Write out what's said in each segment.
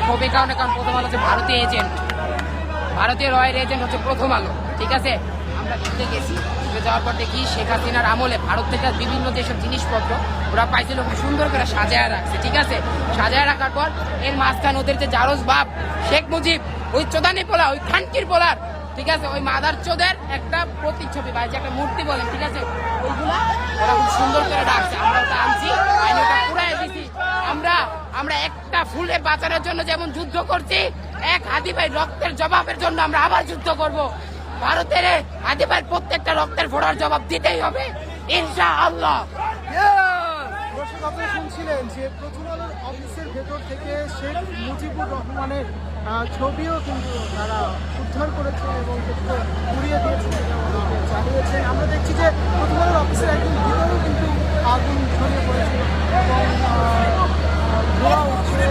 ক্ষোভের কারণে, কারণ প্রথম আলো হচ্ছে ভারতীয় এজেন্ট, ভারতীয় রয়ের এজেন্ট হচ্ছে প্রথম আলো, ঠিক আছে। আমরা ঘুরতে গেছি, ঘুরে যাওয়ার পর দেখি শেখ হাসিনার আমলে ভারত থেকে বিভিন্ন যেসব জিনিসপত্র ওরা পাইছিল খুব সুন্দর করে সাজায় রাখছে, ঠিক আছে। সাজায় রাখার পর এর মাঝখান ওদের যে জারজ বাপ শেখ মুজিব, ওই চোদানি পোলা, ওই খানকির পোলার, ঠিক আছে, ওই মাদার চোদের একটা প্রতিচ্ছবি বা যে একটা মূর্তি বলেন, ঠিক আছে, ওইগুলা ওরা খুব সুন্দর করে রাখছে। আমরা ওটা আনছি, আইন ওটা পুরাই দিছি। আমরা একটা ফুলে বাঁচানোর জন্য যেমন যুদ্ধ করছি, এক হাদি ভাই রক্তের জবাবের জন্য আমরা আবার যুদ্ধ করব। ভারতের হাদি ভাই প্রত্যেকটা রক্তের ফোড়ার জবাব দিতেই হবে ইনশাআল্লাহ। দর্শক, আপনারা শুনছিলেন যে প্রথম আলোর অফিসের ভেতর থেকে শেখ মুজিবুর রহমানের ছবিও কিন্তু তারা উদ্ধার করেছে এবং সেগুলো উড়িয়ে দিয়েছে, জানিয়েছে। আমরা দেখছি যে প্রথম আলোর অফিসের একদম ভিতরেও কিন্তু আগুন ছড়িয়ে পড়েছে এবং ধোঁয়া উঠছে।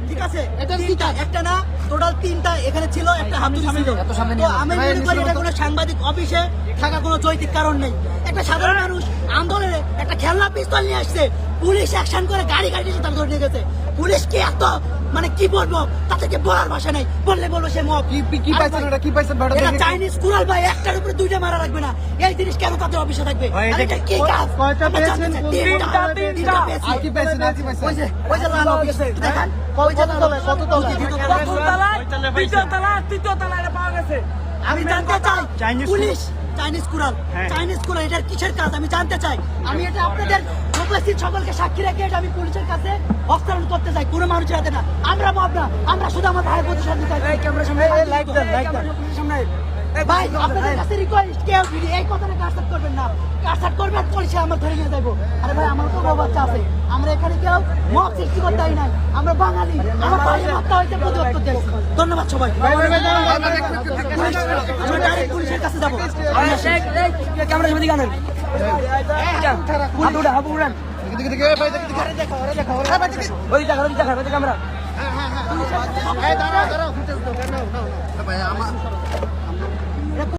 ঠিক আছে, একটা না টোটাল তিনটা এখানে ছিল, একটা হাতুড়ি ছিল। আমি মনে করি এটা কোনো সাংবাদিক অফিসে থাকা কোনো যৌক্তিক কারণ নেই। একটা সাধারণ মানুষ আন্দোলনে একটা খেলনা পিস্তল নিয়ে আসছে, পুলিশ অ্যাকশন করে গাড়ি তার ধরে নিয়ে গেছে। পুলিশ কি এত মানে কি বলবো, তাদেরকে বলার ভাষা নেই, বললে বলবো সে মব। কি পাইছেন ওটা, কি পাইছেন? এটা চাইনিজ কুড়াল ভাই, একটার উপরে দুইটা মারা রাখবে না, এই জিনিস কেন তাদের অফিসে থাকবে? আর এটা কি কাজ? কয়টা পেয়েছেন? তিনটা পেয়েছি। আর কি পাইছেন? আর কি পাইছেন? ওই যে লাল অফিস দেখেন, কত তলায় তৃতীয় তলায় এটা পাওয়া গেছে। আমি জানতে চাই পুলিশ চাইনিজ কুড়াল, চাইনিজ কুড়াল এটার কিসের কাজ আমি জানতে চাই। আমি এটা আপনাদের উপস্থিত সকলকে সাক্ষী রেখে এটা আমি পুলিশের কাছে হস্তান্তর করতে চাই, কোনো মানুষের হাতে না। আমরা মব না, আমরা শুধু আমার ভাইয়ের প্রতিশোধ নিতে চাই। ভাই আপনাদের কাছে রিকোয়েস্ট, কেউ এই কথাটা কাটসাট করবেন না, কাটসাট করবেন পুলিশে আমার ধরে নিয়ে যাবো। আরে ভাই আমার তো বাচ্চা আছে, আমরা এখানে কেউ মব সৃষ্টি করতে হয় নাই, আমরা বাঙালি, আমার ভাইয়ের হত্যা হয়েছে প্রতিবাদ দেব। ধন্যবাদ সবাই। আমরা ডাইরেক্ট পুলিশের কাছে যাবো। ক্যামেরা সামনে দিকে আনেন, ক্যামেরা